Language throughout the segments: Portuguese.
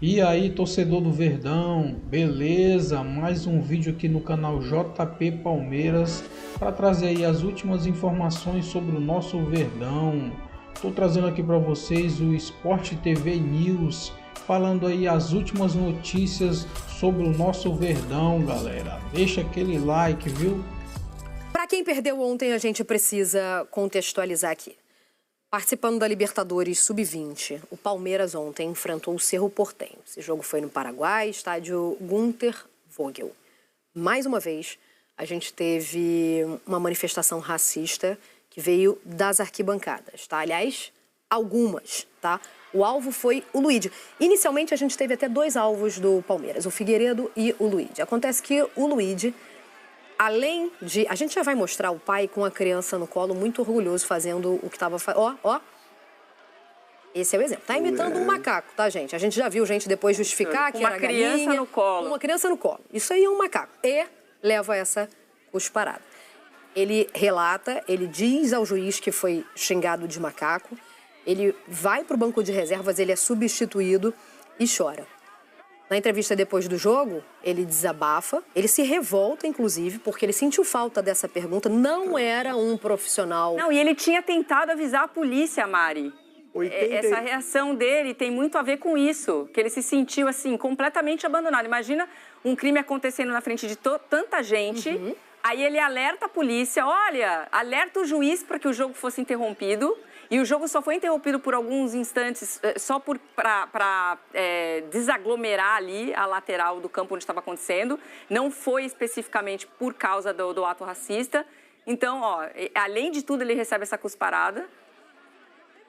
E aí, torcedor do Verdão, beleza? Mais um vídeo aqui no canal JP Palmeiras para trazer aí as últimas informações sobre o nosso Verdão. Estou trazendo aqui para vocês o Sport TV News, falando aí as últimas notícias sobre o nosso Verdão, galera. Deixa aquele like, viu? Para quem perdeu ontem, a gente precisa contextualizar aqui. Participando da Libertadores Sub-20, o Palmeiras ontem enfrentou o Cerro Porteño. Esse jogo foi no Paraguai, estádio Günter Vogel. Mais uma vez, a gente teve uma manifestação racista que veio das arquibancadas, tá? Aliás, algumas, tá? O alvo foi o Luíde. Inicialmente, a gente teve até dois alvos do Palmeiras, o Figueiredo e o Luíde. Acontece que o Luíde, além de... A gente já vai mostrar o pai com a criança no colo, muito orgulhoso, fazendo o que estava fazendo. Ó. Esse é o exemplo. Tá imitando um macaco, tá, gente? A gente já viu gente depois justificar que era galinha. Uma criança no colo. Uma criança no colo. Isso aí é um macaco. E leva essa cusparada. Ele relata, ele diz ao juiz que foi xingado de macaco. Ele vai pro banco de reservas, ele é substituído e chora. Na entrevista depois do jogo, ele desabafa, ele se revolta, inclusive, porque ele sentiu falta dessa pergunta, não era um profissional. Não, e ele tinha tentado avisar a polícia, Mari. Essa reação dele tem muito a ver com isso, que ele se sentiu, assim, completamente abandonado. Imagina um crime acontecendo na frente de tanta gente, aí ele alerta a polícia, olha, alerta o juiz para que o jogo fosse interrompido. E o jogo só foi interrompido por alguns instantes, só para desaglomerar ali a lateral do campo onde estava acontecendo. Não foi especificamente por causa do ato racista. Então, além de tudo, ele recebe essa cusparada.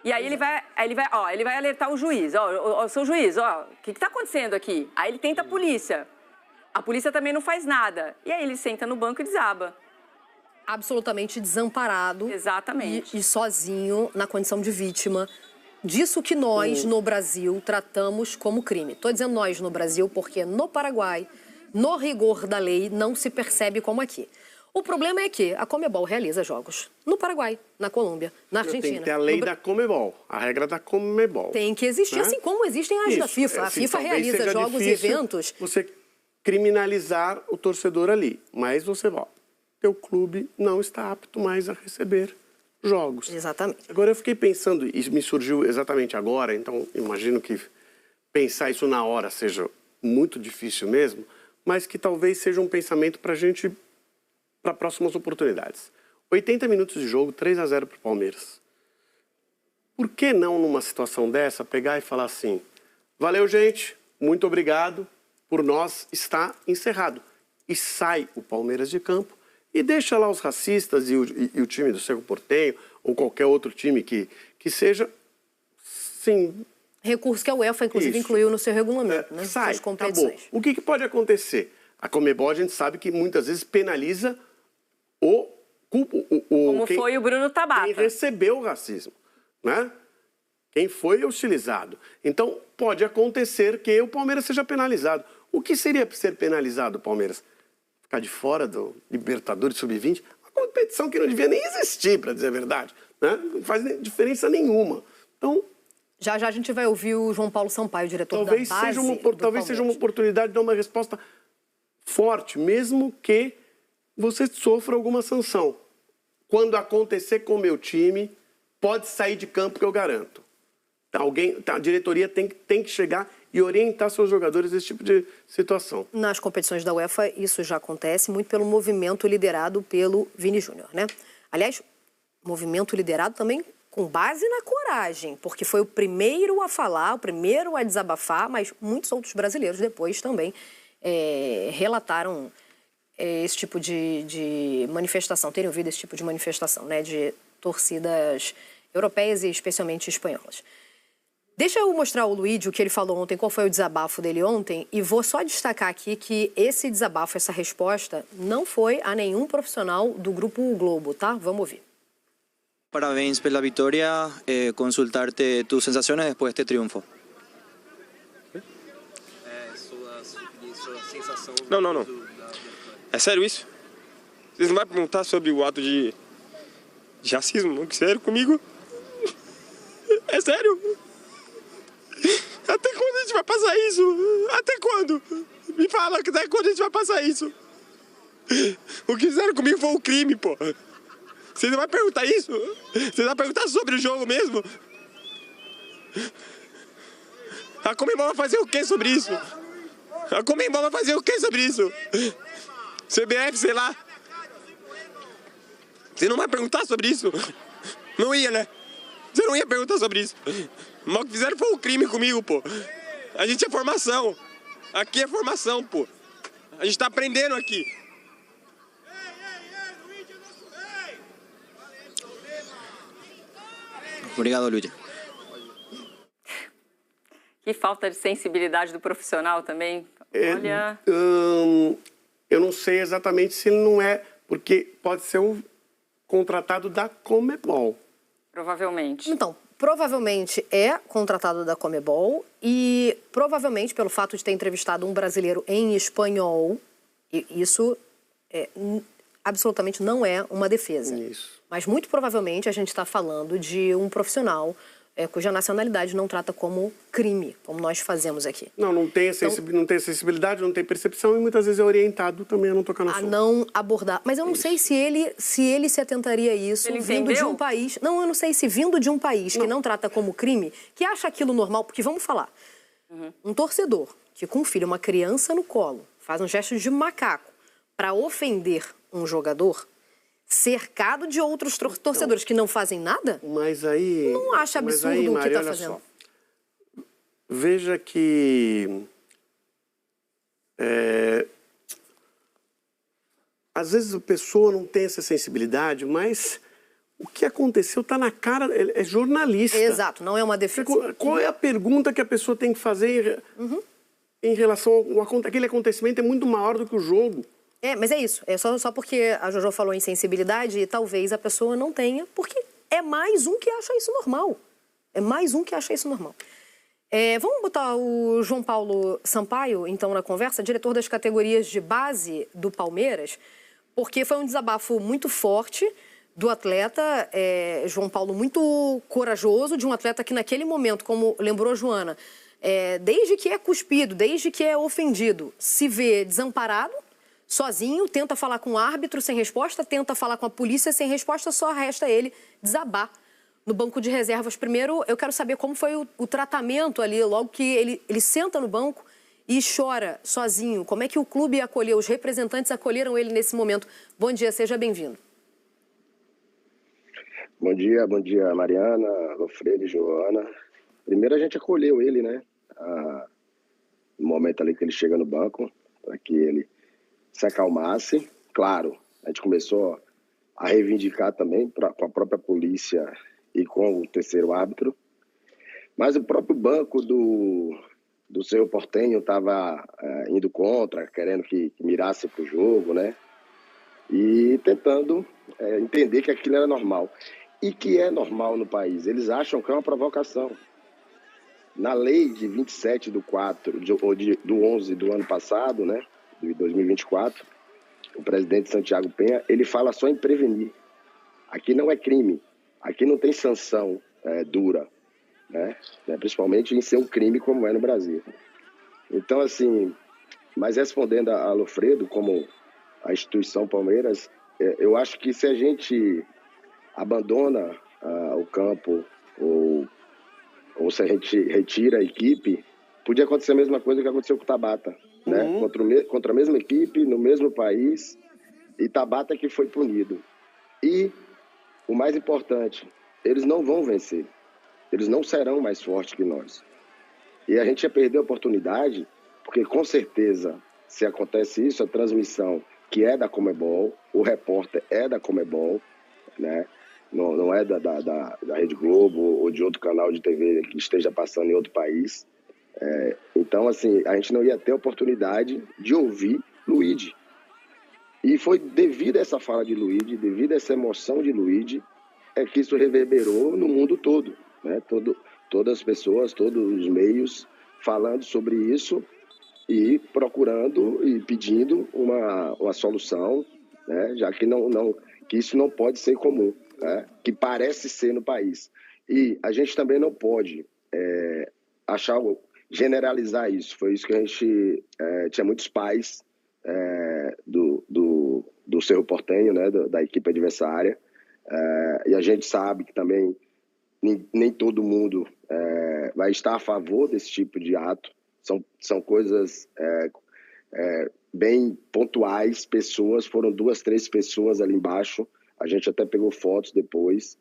E aí ele vai alertar o juiz. Seu juiz, o que está acontecendo aqui? Aí ele tenta a polícia. A polícia também não faz nada. E aí ele senta no banco e desaba. Absolutamente desamparado. Exatamente. E sozinho, na condição de vítima disso que nós, no Brasil, tratamos como crime. Estou dizendo nós no Brasil porque no Paraguai, no rigor da lei, não se percebe como aqui. O problema é que a Conmebol realiza jogos no Paraguai, na Colômbia, na Argentina. Tem que ter a lei da Conmebol, a regra da Conmebol. Tem que existir, assim como existem as da FIFA. A FIFA realiza jogos e eventos. Você criminalizar o torcedor ali, mas você volta. Teu clube não está apto mais a receber jogos. Exatamente. Agora eu fiquei pensando, e me surgiu exatamente agora, então imagino que pensar isso na hora seja muito difícil mesmo, mas que talvez seja um pensamento para a gente, para próximas oportunidades. 80 minutos de jogo, 3-0 para o Palmeiras. Por que não, numa situação dessa, pegar e falar assim, valeu gente, muito obrigado, por nós está encerrado. E sai o Palmeiras de campo, e deixa lá os racistas e o time do Cerro Porteño, ou qualquer outro time que seja, sim... Recurso que a UEFA, inclusive, incluiu no seu regulamento, né? Sai, suas competições. Acabou. O que pode acontecer? A Conmebol, a gente sabe que muitas vezes penaliza Como foi o Bruno Tabata. Quem recebeu o racismo, né? Quem foi hostilizado. Então, pode acontecer que o Palmeiras seja penalizado. O que seria ser penalizado, Palmeiras? Ficar de fora do Libertadores Sub-20, uma competição que não devia nem existir, para dizer a verdade. Né? Não faz diferença nenhuma. Então... Já a gente vai ouvir o João Paulo Sampaio, diretor da base Talvez seja uma oportunidade de dar uma resposta forte, mesmo que você sofra alguma sanção. Quando acontecer com o meu time, pode sair de campo que eu garanto. A diretoria tem que chegar e orientar seus jogadores nesse tipo de situação. Nas competições da UEFA, isso já acontece muito pelo movimento liderado pelo Vini Júnior, né? Aliás, movimento liderado também com base na coragem, porque foi o primeiro a falar, o primeiro a desabafar, mas muitos outros brasileiros depois também relataram esse tipo de manifestação, terem ouvido esse tipo de manifestação, né? De torcidas europeias e especialmente espanholas. Deixa eu mostrar o Luíde, o que ele falou ontem, qual foi o desabafo dele ontem, e vou só destacar aqui que esse desabafo, essa resposta, não foi a nenhum profissional do Grupo Globo, tá? Vamos ouvir. Parabéns pela vitória, consultar-te tus sensações depois deste triunfo. Não. É sério isso? Vocês não vão perguntar sobre o ato de racismo? Sério comigo? É sério? Até quando a gente vai passar isso? fala que daí quando a gente vai passar isso? O que fizeram comigo foi um crime, pô. Você não vai perguntar isso? Você vai perguntar sobre o jogo mesmo? A Conmebol vai fazer o que sobre isso? A Conmebol vai fazer o que sobre isso? CBF, sei lá. Você não vai perguntar sobre isso? Não ia, né? Você não ia perguntar sobre isso. Mas o que fizeram foi um crime comigo, pô. A gente é formação. Aqui é formação, pô. A gente tá aprendendo aqui. Obrigado, Luigi. Que falta de sensibilidade do profissional também. Olha... Eu não sei exatamente se ele não é, porque pode ser um contratado da Conmebol. Provavelmente. Então, provavelmente é contratado da Conmebol e provavelmente pelo fato de ter entrevistado um brasileiro em espanhol, isso absolutamente não é uma defesa. Isso. Mas muito provavelmente a gente está falando de um profissional cuja nacionalidade não trata como crime, como nós fazemos aqui. Não tem sensibilidade, não tem percepção e muitas vezes é orientado também a não tocar no assunto. A não abordar. Mas eu não sei se ele se atentaria a isso Ele vindo de entendeu? um país... Não, eu não sei se vindo de um país que não trata como crime, que acha aquilo normal, porque vamos falar, um torcedor que com um filho, uma criança no colo, faz um gesto de macaco para ofender um jogador... cercado de outros torcedores que não fazem nada? Mas aí... Não acha absurdo o que está fazendo? Só. Veja que... às vezes a pessoa não tem essa sensibilidade, mas o que aconteceu está na cara... É jornalista. Exato, não é uma defesa. Qual é a pergunta que a pessoa tem que fazer em relação ao... Aquele acontecimento é muito maior do que o jogo. Mas é isso. É só porque a Jojo falou em sensibilidade e talvez a pessoa não tenha, porque é mais um que acha isso normal. É mais um que acha isso normal. Vamos botar o João Paulo Sampaio, então, na conversa, diretor das categorias de base do Palmeiras, porque foi um desabafo muito forte do atleta, João Paulo, muito corajoso, de um atleta que naquele momento, como lembrou Joana, desde que é cuspido, desde que é ofendido, se vê desamparado, sozinho, tenta falar com o árbitro sem resposta, tenta falar com a polícia sem resposta, só resta ele desabar no banco de reservas. Primeiro, eu quero saber como foi o tratamento ali, logo que ele senta no banco e chora sozinho. Como é que o clube acolheu, os representantes acolheram ele nesse momento? Bom dia, seja bem-vindo. Bom dia, Mariana, Lofredo e Joana. Primeiro a gente acolheu ele, né? No momento ali que ele chega no banco, para que ele se acalmasse. Claro, a gente começou a reivindicar também com a própria polícia e com o terceiro árbitro. Mas o próprio banco do Cerro Porteño estava indo contra, querendo que mirasse para o jogo, né? E tentando entender que aquilo era normal. E que é normal no país. Eles acham que é uma provocação. Na lei de 27 do 11 do ano passado, né? De 2024, o presidente Santiago Penha, ele fala só em prevenir. Aqui não é crime, aqui não tem sanção dura, né? Principalmente em ser um crime como é no Brasil. Então, assim, mas respondendo a Lofredo, como a instituição Palmeiras, eu acho que se a gente abandona o campo ou se a gente retira a equipe, podia acontecer a mesma coisa que aconteceu com o Tabata, né? Contra a mesma equipe, no mesmo país, e Tabata que foi punido. E, o mais importante, eles não vão vencer. Eles não serão mais fortes que nós. E a gente ia perder a oportunidade, porque com certeza, se acontece isso, a transmissão que é da Conmebol, o repórter é da Conmebol, né? Não é da Rede Globo ou de outro canal de TV que esteja passando em outro país. Então, assim, a gente não ia ter a oportunidade de ouvir Luigi. E foi devido a essa fala de Luigi, devido a essa emoção de Luigi, que isso reverberou no mundo todo, né? Todas as pessoas, todos os meios falando sobre isso e procurando e pedindo uma solução, né? Já que que isso não pode ser comum, né? Que parece ser no país. E a gente também não pode achar generalizar isso. Foi isso que a gente tinha muitos pais do Cerro Porteño, né, da equipe adversária, e a gente sabe que também nem todo mundo vai estar a favor desse tipo de ato. São coisas bem pontuais, foram 2, 3 pessoas ali embaixo, a gente até pegou fotos depois,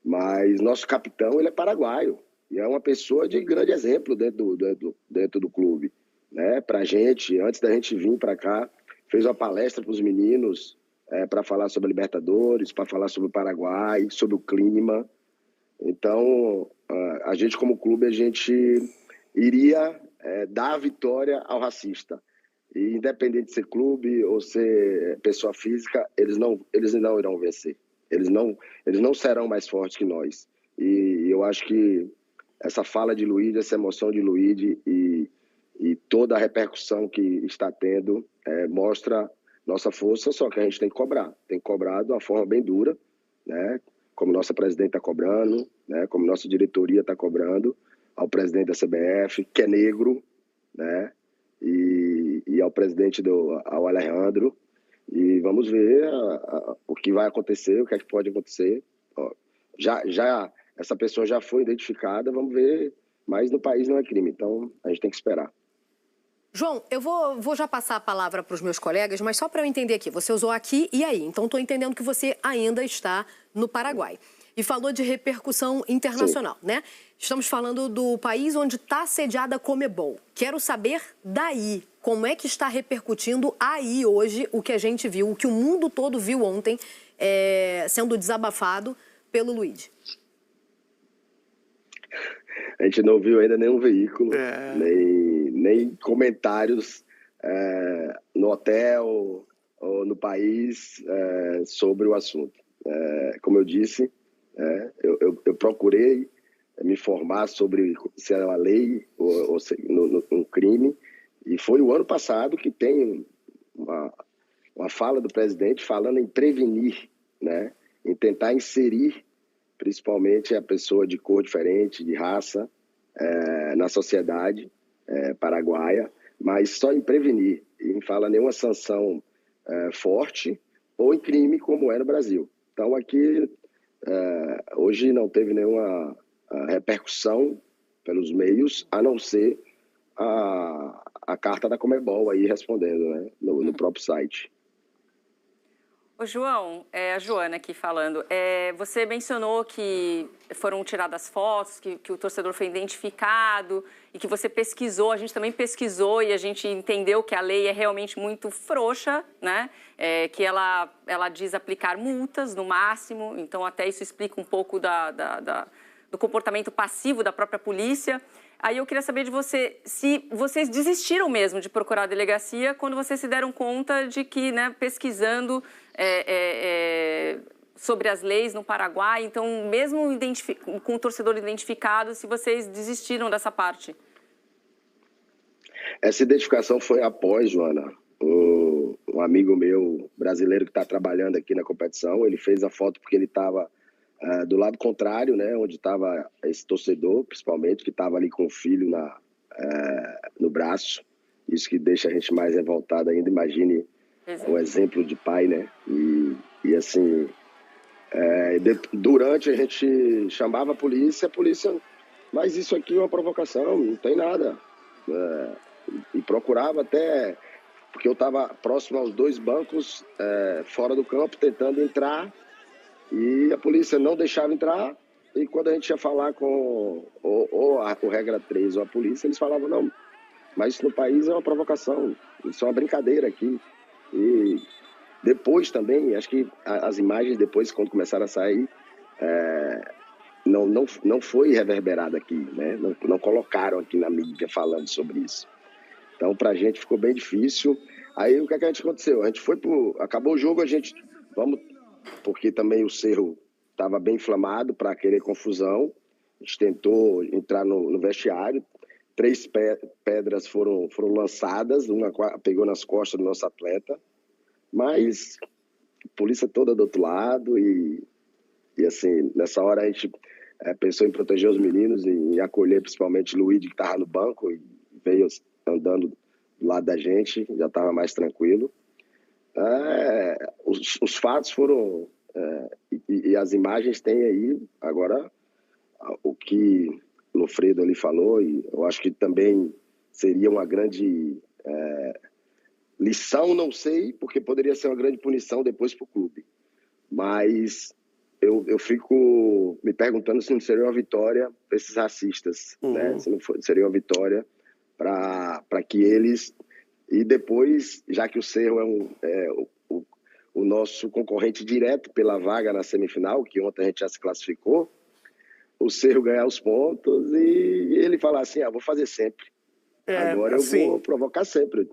mas nosso capitão, ele é paraguaio, e é uma pessoa de grande exemplo dentro do clube, né? Pra gente, antes da gente vir para cá, fez uma palestra para os meninos para falar sobre a Libertadores, para falar sobre o Paraguai, sobre o clima. Então, a gente como clube, a gente iria dar a vitória ao racista. E independente de ser clube ou ser pessoa física, eles não irão vencer. Eles não serão mais fortes que nós. E eu acho que essa fala de Luiz, essa emoção de Luiz e toda a repercussão que está tendo mostra nossa força, só que a gente tem que cobrar. Tem que cobrar de uma forma bem dura, né? Como nossa presidente está cobrando, né? Como nossa diretoria está cobrando, ao presidente da CBF, que é negro, né? E ao presidente, ao Alejandro. E vamos ver o que vai acontecer, o que é que pode acontecer. Ó, já essa pessoa já foi identificada, vamos ver, mas no país não é crime, então a gente tem que esperar. João, eu vou já passar a palavra para os meus colegas, mas só para eu entender aqui, você usou aqui e aí, então estou entendendo que você ainda está no Paraguai. E falou de repercussão internacional, sim, né? Estamos falando do país onde está sediada a Conmebol. Quero saber daí, como é que está repercutindo aí hoje o que a gente viu, o que o mundo todo viu ontem sendo desabafado pelo Luiz. A gente não viu ainda nenhum veículo, nem comentários no hotel ou no país sobre o assunto. Como eu disse, eu procurei me informar sobre se era uma lei ou um crime, e foi o ano passado que tem uma fala do presidente falando em prevenir, né, em tentar inserir principalmente a pessoa de cor diferente, de raça, na sociedade paraguaia, mas só em prevenir, e não fala nenhuma sanção forte ou em crime como é no Brasil. Então aqui, hoje não teve nenhuma repercussão pelos meios, a não ser a carta da Conmebol aí respondendo, né, no próprio site. Ô João, a Joana aqui falando, você mencionou que foram tiradas fotos, que o torcedor foi identificado e que você pesquisou, a gente também pesquisou e a gente entendeu que a lei é realmente muito frouxa, né? Que ela diz aplicar multas no máximo, então até isso explica um pouco do comportamento passivo da própria polícia. Aí eu queria saber de você, se vocês desistiram mesmo de procurar a delegacia quando vocês se deram conta de que, né, pesquisando sobre as leis no Paraguai, então mesmo com o torcedor identificado, se vocês desistiram dessa parte? Essa identificação foi após, Joana, um amigo meu brasileiro que está trabalhando aqui na competição, ele fez a foto porque ele estava do lado contrário, né, onde estava esse torcedor, principalmente, que estava ali com o filho no braço. Isso que deixa a gente mais revoltado ainda. Imagine o exemplo de pai, né? E assim, durante a gente chamava a polícia, mas isso aqui é uma provocação, não tem nada. E procurava até, porque eu estava próximo aos 2 bancos fora do campo, tentando entrar, e a polícia não deixava entrar, e quando a gente ia falar com o regra 3 ou a polícia, eles falavam, não, mas isso no país é uma provocação, isso é uma brincadeira aqui. E depois também, acho que as imagens depois, quando começaram a sair, não foi reverberado aqui, né? Não colocaram aqui na mídia falando sobre isso. Então, pra gente ficou bem difícil. Aí, o que a gente aconteceu? A gente acabou o jogo, porque também o Cerro estava bem inflamado para querer confusão. A gente tentou entrar no vestiário. 3 pedras foram lançadas, uma pegou nas costas do nosso atleta, mas a polícia toda do outro lado e assim, nessa hora a gente pensou em proteger os meninos, em acolher principalmente o Luiz, que estava no banco e veio andando do lado da gente, já estava mais tranquilo. Os fatos foram... e as imagens têm aí, agora, o que Lofredo ali falou, e eu acho que também seria uma grande lição, não sei, porque poderia ser uma grande punição depois para o clube. Mas eu fico me perguntando se não seria uma vitória para esses racistas, né? Se não seria uma vitória para que eles... E depois, já que o Cerro é o nosso concorrente direto pela vaga na semifinal, que ontem a gente já se classificou, o Cerro ganhar os pontos e ele falar assim, vou fazer sempre. Agora assim, eu vou provocar sempre,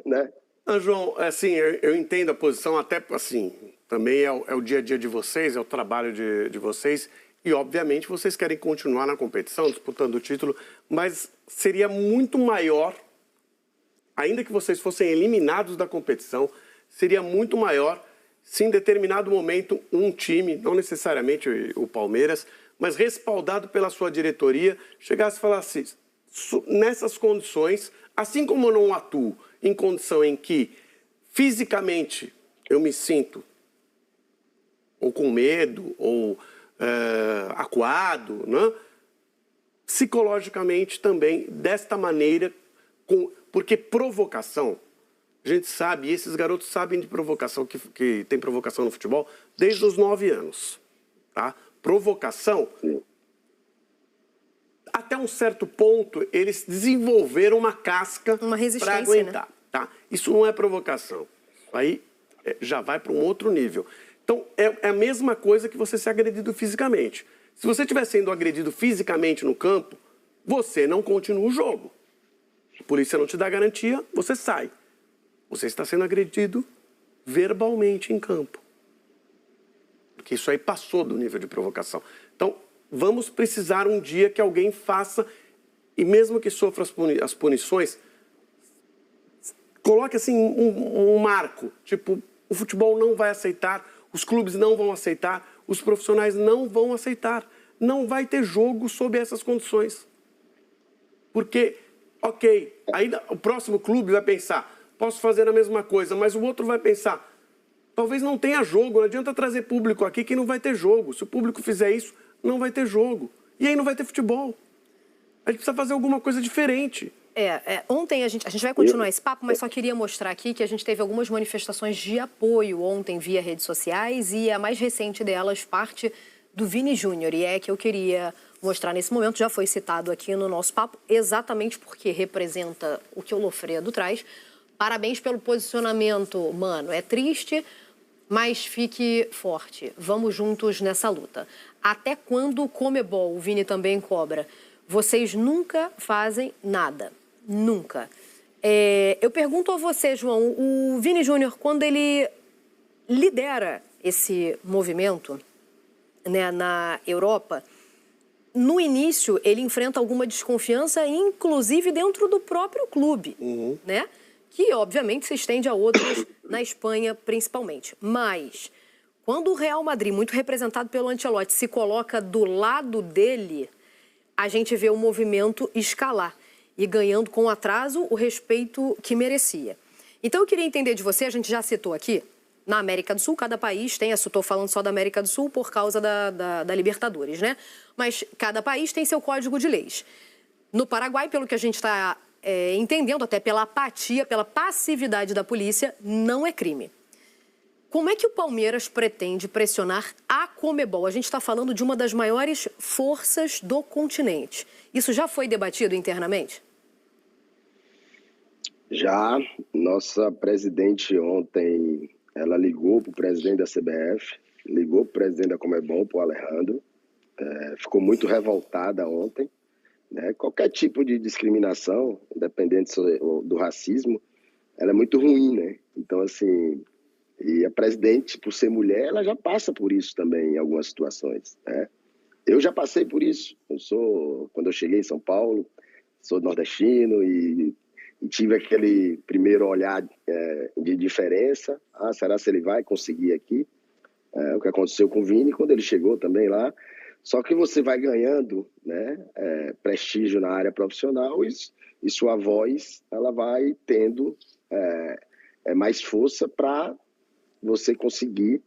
né? João, assim, eu entendo a posição, até assim, também é o dia a dia de vocês, é o trabalho de vocês, e obviamente vocês querem continuar na competição, disputando o título, mas seria muito maior, ainda que vocês fossem eliminados da competição, seria muito maior se em determinado momento um time, não necessariamente o Palmeiras, mas respaldado pela sua diretoria, chegasse e falasse, nessas condições, assim como eu não atuo em condição em que fisicamente eu me sinto ou com medo, ou acuado, né? Psicologicamente também, desta maneira, porque provocação, a gente sabe, e esses garotos sabem de provocação, que tem provocação no futebol desde os 9 anos. Tá? Provocação, até um certo ponto, eles desenvolveram uma casca para aguentar. Né? Tá? Isso não é provocação. Aí já vai para um outro nível. Então, é a mesma coisa que você ser agredido fisicamente. Se você estiver sendo agredido fisicamente no campo, você não continua o jogo. A polícia não te dá garantia, você sai. Você está sendo agredido verbalmente em campo. Porque isso aí passou do nível de provocação. Então, vamos precisar um dia que alguém faça, e mesmo que sofra as punições, coloque assim um marco. Tipo, o futebol não vai aceitar, os clubes não vão aceitar, os profissionais não vão aceitar. Não vai ter jogo sob essas condições. Porque, ok, aí o próximo clube vai pensar, posso fazer a mesma coisa, mas o outro vai pensar, talvez não tenha jogo, não adianta trazer público aqui que não vai ter jogo. Se o público fizer isso, não vai ter jogo. E aí não vai ter futebol. A gente precisa fazer alguma coisa diferente. Ontem a gente vai continuar esse papo, mas só queria mostrar aqui que a gente teve algumas manifestações de apoio ontem via redes sociais e a mais recente delas parte do Vini Júnior, e é que eu queria mostrar nesse momento, já foi citado aqui no nosso papo, exatamente porque representa o que o Lofredo traz. Parabéns pelo posicionamento, mano. É triste, mas fique forte. Vamos juntos nessa luta. Até quando o Comebol, o Vini também cobra, vocês nunca fazem nada. Nunca. Eu pergunto a você, João, o Vini Júnior, quando ele lidera esse movimento, né, na Europa, no início ele enfrenta alguma desconfiança, inclusive dentro do próprio clube, né? Que obviamente se estende a outros na Espanha principalmente. Mas quando o Real Madrid, muito representado pelo Ancelotti, se coloca do lado dele, a gente vê o movimento escalar e ganhando com atraso o respeito que merecia. Então eu queria entender de você, a gente já citou aqui, na América do Sul, cada país tem, estou falando só da América do Sul por causa da Libertadores, né? Mas cada país tem seu código de leis. No Paraguai, pelo que a gente está entendendo, até pela apatia, pela passividade da polícia, não é crime. Como é que o Palmeiras pretende pressionar a Comebol? A gente está falando de uma das maiores forças do continente. Isso já foi debatido internamente? Já. Nossa presidente ontem, ela ligou para o presidente da CBF, ligou para o presidente da Comebol, para o Alejandro. Ficou muito revoltada ontem. Né? Qualquer tipo de discriminação, independente do racismo, ela é muito ruim, né? Então, assim, e a presidente, por ser mulher, ela já passa por isso também em algumas situações, né? Eu já passei por isso. Quando eu cheguei em São Paulo, sou nordestino e tive aquele primeiro olhar de diferença. Será que ele vai conseguir aqui? O que aconteceu com o Vini quando ele chegou também lá. Só que você vai ganhando, né, prestígio na área profissional e sua voz ela vai tendo mais força para você conseguir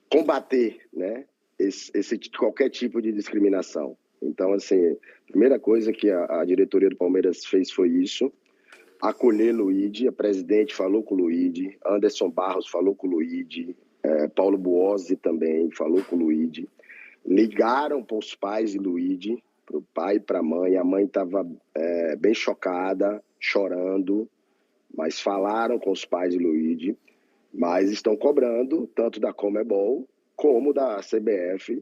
combater, né, qualquer tipo de discriminação. Então, assim, a primeira coisa que a diretoria do Palmeiras fez foi isso, acolher Luíde, a presidente falou com o Luíde, Anderson Barros falou com o Luíde, Paulo Buozzi também falou com o Luíde, ligaram para os pais de Luíde, para o pai e para a mãe estava bem chocada, chorando, mas falaram com os pais de Luíde, mas estão cobrando, tanto da Conmebol como da CBF,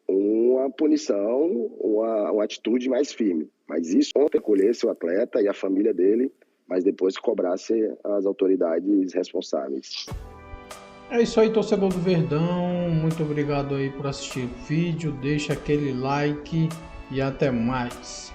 uma punição, uma atitude mais firme. Mas isso ontem acolhesse o atleta e a família dele, mas depois cobrasse as autoridades responsáveis. É isso aí, torcedor do Verdão. Muito obrigado aí por assistir o vídeo. Deixa aquele like e até mais.